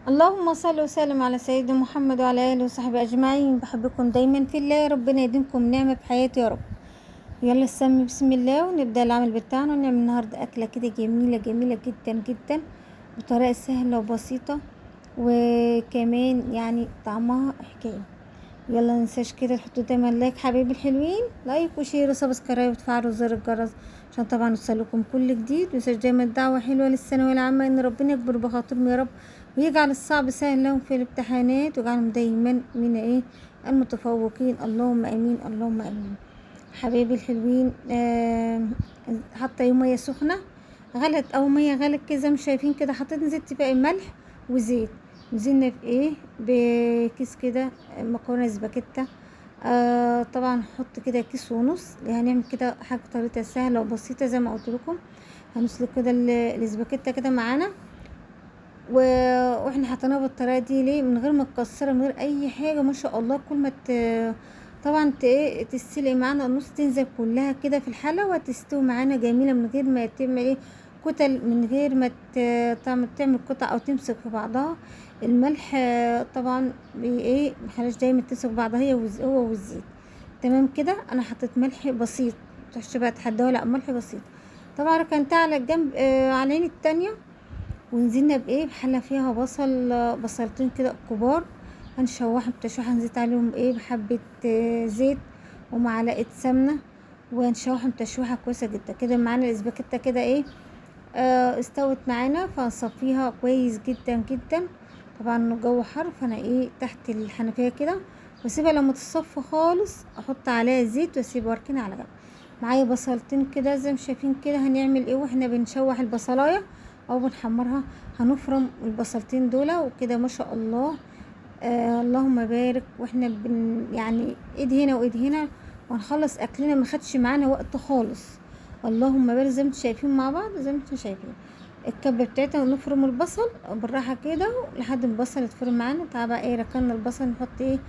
اللهم صل وسلم على سيدنا محمد وعلى اله وصحبه اجمعين. بحبكم دايما في الله، ربنا يديمكم نعمه في حياتي يا رب. يلا نسمي بسم الله ونبدا العمل بتاعنا ونعمل النهارده اكله كده جميله جميله جدا جدا بطريقه سهله وبسيطه، وكمان يعني طعمها حكايه. يلا ننساش كده تحطوا دايما لايك حبايبي الحلوين، لايك وشير وسبسكرايب وتفعلوا زر الجرس عشان طبعا يوصلكم كل جديد. متنساش دايما الدعوة حلوة للثانوية العامة ان ربنا يكبر بخاطرهم يا رب، ويجعل الصعب سهل لهم في الامتحانات، ويجعلهم دايما من المتفوقين. اللهم امين اللهم امين. حبايبي الحلوين، حاطه ايه ميه سخنه غلت او ميه غلت كده زي ما شايفين كده. حطيت نزلت بقى ملح وزيت، نزلنا في بكيس كده مكرونه سباكيتا. طبعا نحط كده كيس ونص، هنعمل كده حاجه طريقه سهله وبسيطه زي ما قلت لكم. هنسلق كده السباكيتا كده معانا، واحنا حطيناها بالطريقه دي ليه؟ من غير ما تكسرها، من غير اي حاجه. ما شاء الله كل ما طبعا تستلق معانا النص، تنزل كلها كده في الحله وتستوي معانا جميله من غير ما تعمل كتل، من غير ما تعمل قطع او تمسك في بعضها. الملح طبعا مخلاش دايما تمسك في بعضها هو والزيت. تمام كده. انا حطيت ملح بسيط، متروحش بقى تحدوها، لا ملح بسيط. طبعا ركنتها على الجنب على العين التانية. ونزلنا بحلة فيها بصلتين كده كبار، هنشوحهم تشويحة. نزيت عليهم بحبة زيت ومعلقة سمنة، ونشوحهم تشويحة كويسة جدا كده. معانا الاسباجيتا كده استوت معانا، فنصفيها كويس جدا جدا. طبعا الجو حر، فانا تحت الحنفية كده، واسيبها لما تصفى خالص، احط عليها زيت واسيبها واركنها على جنب. معايا بصلتين كده زي ما شايفين كده. هنعمل واحنا بنشوح البصلايه او بنحمرها، هنفرم البصلتين دول وكده. ما شاء الله، اللهم بارك. واحنا يعني ايد هنا وايد هنا وهنخلص اكلنا، ما خدش معانا وقت خالص. اللهم بارك. زي ما انتم شايفين مع بعض، زي ما انتم شايفين الكبه بتاعتها، ونفرم البصل بالراحه كده لحد ما البصل يتفرم معانا. تعالى بقى ركننا البصل، نحط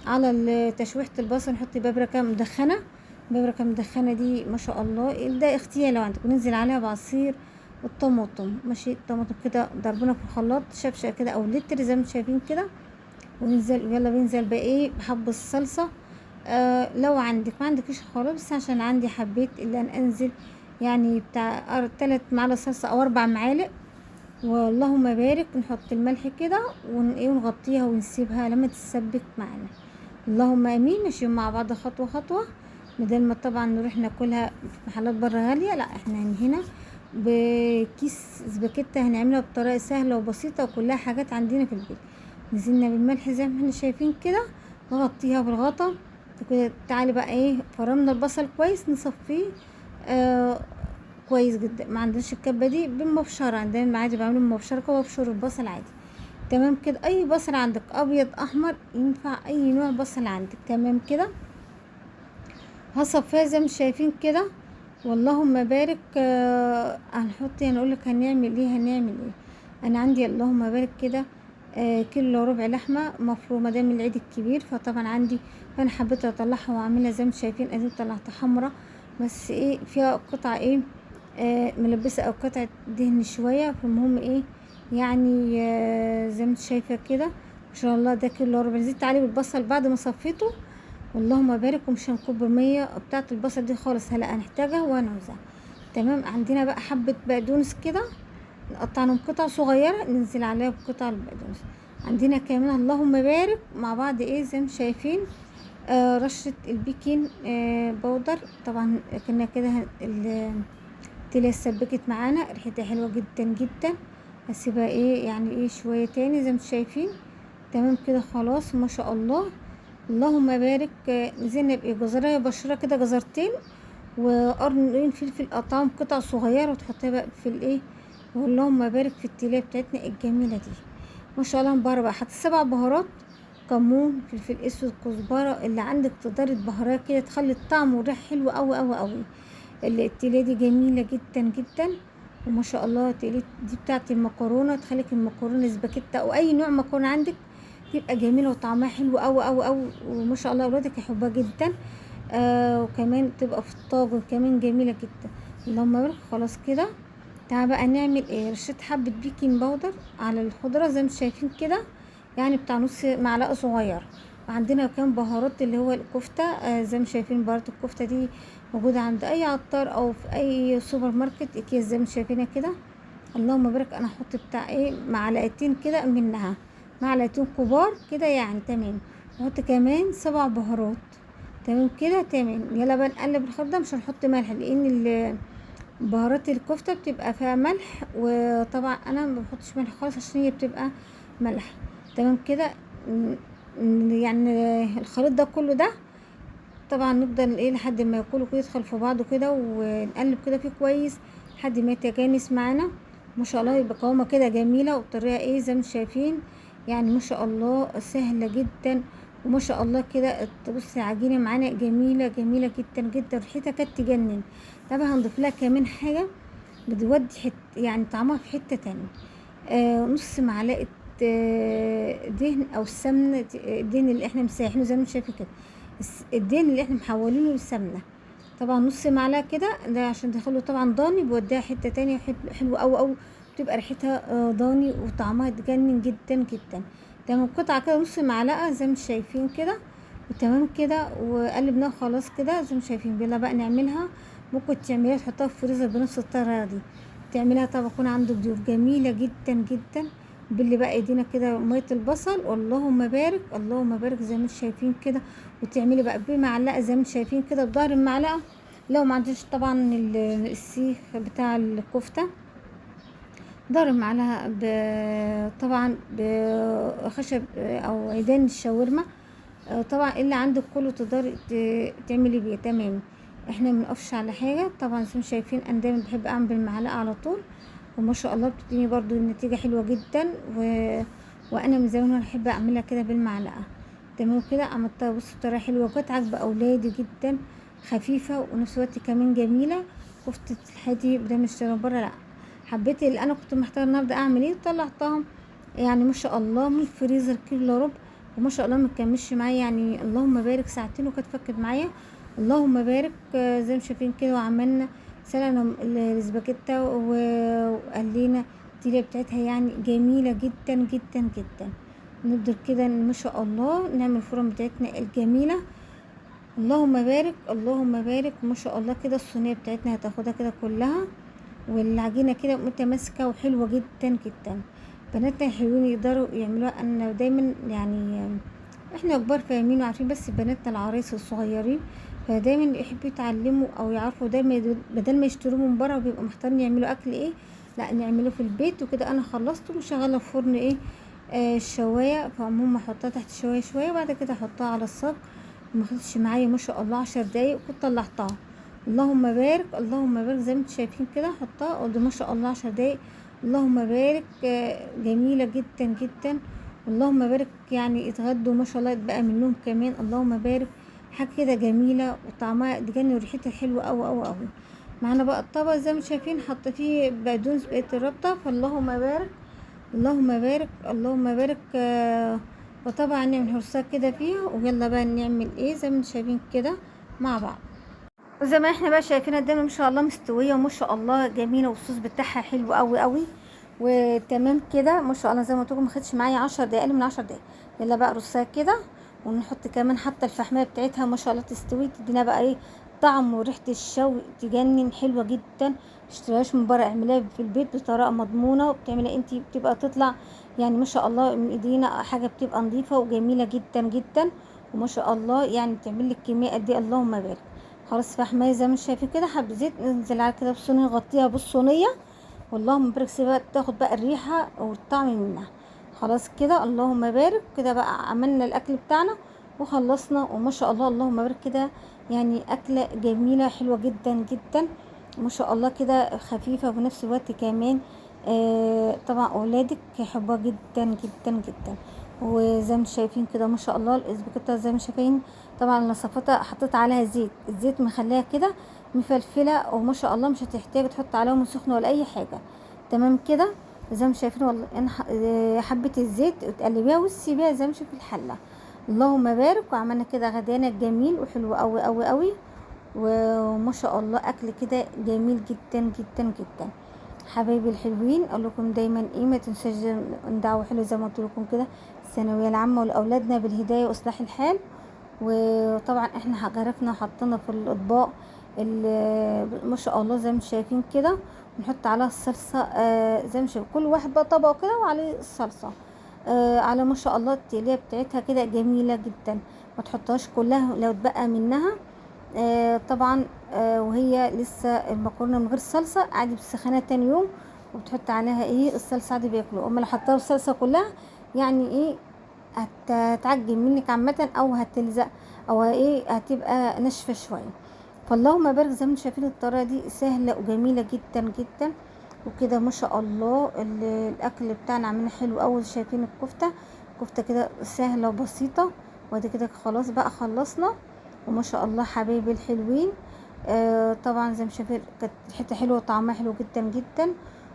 على تشويحه البصل نحط بابريكا مدخنه. بابريكا مدخنه دي ما شاء الله ده اختيار لو عندك. ننزل عليها بعصير الطماطم، ماشي. الطماطم كده ضربنا في الخلاط شبشة كده او لتر زي ما انتم شايفين كده. وننزل يلا بننزل بقى بحب الصلصه. لو عندك ما عندكش خلاص، بس عشان عندي حبيت اللي انا انزل يعني بتاع 3 معالق صلصه او 4 معالق. واللهم بارك. نحط الملح كده ونغطيها ونسيبها لما تتسبك معانا. اللهم امين. ماشيين مع بعض خطوه خطوه، بدل ما طبعا نروح ناكلها في محلات بره غاليه. لا احنا هنا بكيس سباكيتا هنعملها بطريقه سهله وبسيطه، وكلها حاجات عندنا في البيت. نزلنا بالملح زي ما احنا شايفين كده، نغطيها بالغطا كده. تعالي بقى فرمنا البصل كويس، نصفيه كويس جدا. ما عندناش الكبه دي بالمبشره، عندنا عادي بعمله بالمبشره كده، وابشر البصل عادي. تمام كده. اي بصل عندك ابيض احمر ينفع، اي نوع بصل عندك. تمام كده. هصفيها زي ما شايفين كده. واللهم بارك. هنحط اقول لك هنعمل ايه. انا عندي اللهم بارك كده كيلو ربع لحمه مفرومه، ده من العيد الكبير، فطبعا عندي. فانا حبيت اطلعها واعملها زي ما شايفين. ادي طلعتها حمرا، بس فيها قطع ملبسه او قطعه دهن شويه. فالمهم يعني زي ما انت شايفه كده ما شاء الله. ده كيلو ربع. زدت عليه بالبصل بعد ما صفيته. اللهم بارك. ومش هنكب الميه بتاعه البصل دي خالص، هلا هنحتاجها وهنعوزها. تمام. عندنا بقى حبه بقدونس كده، نقطعهم قطع صغيره، ننزل عليها بقطع البقدونس. عندنا كمان اللهم بارك مع بعض زي ما شايفين رشه البيكنج بودر. طبعا كنا كده التلاية سبكت معانا، ريحتها حلوه جدا جدا. هسيبها يعني شويه تاني زي ما انتم شايفين. تمام كده خلاص ما شاء الله. اللهم بارك. نزلنا بجزرية بشرة كده، جزرتين، وقرن فلفل قطعهم قطع صغيرة، وتحطيها بقى في واللهم بارك في التلاية بتاعتنا الجميلة دي. ما شاء الله. مبهرة بقى، حط 7 بهارات: كمون، فلفل اسود، كزبرة، اللي عندك تقدري تبهريها كده تخلي الطعم والريحة حلوة اوي اوي اوي. التلاية دي جميلة جدا جدا. وما شاء الله التلاية دي بتاعت المكرونة، تخليك المكرونة سباكيتا او اي نوع مكرونة عندك تبقى جميله وطعمها حلو قوي قوي قوي. وما شاء الله اولادك يحبوها جدا. وكمان تبقى في الطاجن كمان جميله جدا. اللهم بارك. خلاص كده تعالى بقى نعمل ايه، رشيت حبة بيكنج باودر على الخضرة زي ما انتم شايفين كده، يعني بتاع نص معلقة صغيرة. وعندنا كمان بهارات اللي هو الكفتة، زي ما شايفين بهارات الكفتة دي موجودة عند اي عطار او في اي سوبر ماركت، اكياس زي ما شايفينها كده. اللهم بارك. انا هحط بتاع ايه معلقتين كده منها، معلقتين كبار كده يعني تمام. نحط كمان 7 بهارات، تمام كده تمام. يلا بقى نقلب الخلط ده، مش هنحط ملح لان بهارات الكفتة بتبقى فيها ملح، وطبعا انا ما بحطش ملح خالص عشان هي بتبقى ملح. تمام كده. يعني الخليط ده كله ده طبعا نفضل ايه لحد ما كله كده يدخل في بعضه كده، ونقلب كده فيه كويس لحد ما يتجانس معانا. ما شاء الله يبقى قوامه كده جميله، وبطريقه ايه زي ما شايفين، يعني ما شاء الله سهله جدا. وما شاء الله كده تبصي العجينه معانا جميله جميله جدا جدا، ريحتها كانت تجنن. طبعا هنضيف لها كمان حاجه بتودي يعني طعمها في حته تانية. نص معلقه دهن او سمنه، الدهن اللي احنا مسيحينه زي ما انتم شايفين كده، الدهن اللي احنا محولينه للسمنه. طبعا نص معلقه كده، ده عشان تاخده طبعا ضاني بيوديها حته تانية حلوه أوي، بتبقى ريحتها ضاني وطعمها تجنن جدا جدا. تمام قطعه كده نص معلقه زي ما انتم شايفين كده، وتمام كده. وقلبناها خلاص كده زي ما شايفين. يلا بقى نعملها. ممكن تعمليها تحطها في الفريزر بنفس الطريقه دي، تعملها طبعا يكون عندك ضيوف، جميله جدا جدا. باللي بقى ايدينا كده ميه البصل، اللهم بارك اللهم بارك زي ما انتم شايفين كده. وتعملي بقى بمعلقه زي ما انتم شايفين كده بظهر المعلقه. لو ما عنديش طبعا السيخ بتاع الكفته، ظهر المعلقه طبعا بخشب او عيدان الشاورما. طبعا اللي عندك كله تقدري تعملي بيه تمام. احنا منقفش على حاجه طبعا زي ما شايفين. انا دايما بحب اعمل بالمعلقه على طول، وما شاء الله بتديني برضو النتيجه حلوه جدا. وانا من زمان وانا بحب اعملها كده بالمعلقه. تمام كده عملتها بصوا بطريقه حلوه وكانت عاجبه اولادي جدا، خفيفه ونفس الوقت كمان جميله. كفته الحادي بدل ما اشتري من بره، لا حبيت اللي انا كنت محتاجه النهارده اعمل ايه، طلعتها يعني ما شاء الله من الفريزر كيلو الا ربع. وما شاء الله ما تكملش معايا، يعني اللهم بارك ساعتين وكانت فكت معايا. اللهم بارك. زي ما شايفين كده. وعملنا سلقنا الاسباجيتا وقلينا التيلة بتاعتها، يعني جميلة جدا جدا جدا. نفضل كده ما شاء الله نعمل الفرن بتاعتنا الجميلة. اللهم بارك اللهم بارك. ما شاء الله كده الصينية بتاعتنا هتاخدها كده كلها، والعجينة كده متماسكة وحلوة جدا جدا. بناتنا الحلوين يقدروا يعملوها. انا دايما يعني احنا كبار فاهمين وعارفين، بس بناتنا العرايس الصغيرين فدايما يحبوا يتعلموا او يعرفوا دايما، بدل ما يشتروه من بره وبيبقوا محتارين يعملوا اكل ايه، لا نعمله في البيت. وكده انا خلصت ومشغله في فرن ايه الشوايه. فعموما احطها تحت الشوايه شويه، وبعد كده احطها على الصاج. ما خدتش معايا ما شاء الله 10 دقايق كنت طلعتها. اللهم بارك اللهم بارك زي ما انتم شايفين كده. احطها قد ما شاء الله 10 دقايق. اللهم بارك. جميله جدا جدا. اللهم بارك. يعني اتغدوا ما شاء الله اتبقى منهم كمان. اللهم بارك. حاجه كده جميله وطعمها تجنن وريحتها حلوه قوي قوي قوي. معانا بقى الطبق زي ما شايفين حاطه فيه بقدونس بقيه الربطه. فاللهم بارك اللهم بارك اللهم بارك. وطبعا نعمل هرسات كده فيها. ويلا بقى نعمل ايه زي ما انتم شايفين كده مع بعض. وزي ما احنا بقى شايفين قدامنا ما شاء الله مستويه وما شاء الله جميله، والصوص بتاعها حلو قوي قوي وتمام كده ما شاء الله. زي ما قلت لكم ما خدش معايا 10 دقايق، اقل من 10 دقايق. يلا بقى رصها كده، ونحط كمان حتى الفحميه بتاعتها ما شاء الله تستوي، تدينا بقى ايه طعم وريحه الشوي تجنن حلوه جدا. متشتريهاش من بره، اعمليها في البيت بطريقه مضمونه، وبتعملي انتي بتبقى تطلع يعني ما شاء الله من ايدينا حاجه بتبقى نظيفه وجميله جدا جدا. وما شاء الله يعني بتعمل لك كميه قد ايه. اللهم بارك. خلاص فحمايه زي ما شايفين كده، حبه زيت ننزل على كده بالصينيه، نغطيها بالصينيه. واللهم بارك سيبها تاخد بقى الريحه والطعم منها. خلاص كده اللهم بارك. كده بقى عملنا الاكل بتاعنا وخلصنا. وما شاء الله اللهم بارك كده، يعني اكله جميله حلوه جدا جدا ما شاء الله كده، خفيفه وفي نفس الوقت كمان طبعا اولادك يحبوها جدا جدا جدا. وزي ما انتم شايفين كده ما شاء الله الاسباجيتا زي ما شايفين. طبعا انا صفيتها حطيت عليها زيت، الزيت مخليها كده مفلفله، وما شاء الله مش هتحتاج تحط عليهم سخنه ولا اي حاجه. تمام كده زي ما شايفين. والله انا حبه الزيت وتقلبيها وتسيبيها زي ما شايف الحله. اللهم بارك. وعملنا كده غدانا جميل وحلو قوي قوي قوي. وما شاء الله اكل كده جميل جدا جدا جدا. حبايبي الحلوين، اقول لكم دايما ايه، ما تنساش دعوه حلوه زي ما قلت لكم كده، الثانويه العامه ولاولادنا بالهدايه واصلاح الحال. وطبعا احنا غرفنا وحطينا في الاطباق ما شاء الله زي ما انتم شايفين كده، ونحط عليها الصلصه زي ما شايفين، كل واحد بقى طبق كده وعليه الصلصه على ما شاء الله. التقليه بتاعتها كده جميله جدا، ما تحطهاش كلها لو اتبقى منها طبعا وهي لسه المكرونه من غير صلصه عادي بتسخنها تاني يوم، وبتحط عليها ايه الصلصه عادي بياكلوا. اما لو حطها الصلصه كلها يعني ايه، هتعجن منك عامه او هتلزق او ايه هتبقى ناشفه شويه. فاللهم بارك، زي ما انتم شايفين الطريقه دي سهله وجميله جدا جدا. وكده ما شاء الله الاكل بتاعنا عاملين حلو قوي. شايفين الكفته كده سهله وبسيطه. وادي كده خلاص بقى خلصنا. وما شاء الله حبايبي الحلوين طبعا زي ما شايفين كانت حته حلوه وطعمها حلو جدا جدا.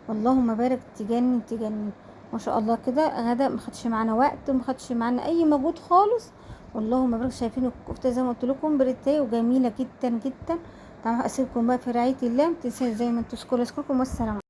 اللهم بارك، تجنن تجنن ما شاء الله. كده غدا ما خدش معانا وقت وما خدش معانا اي مجهود خالص. واللهم بارك. شايفين الكفته زي ما قلت لكم بريتايه وجميله جدا جدا. طبعا اسيبكم بقى في رعايه الله، ما تنسوش زي ما انتم تشكروا. اشكركم والسلام.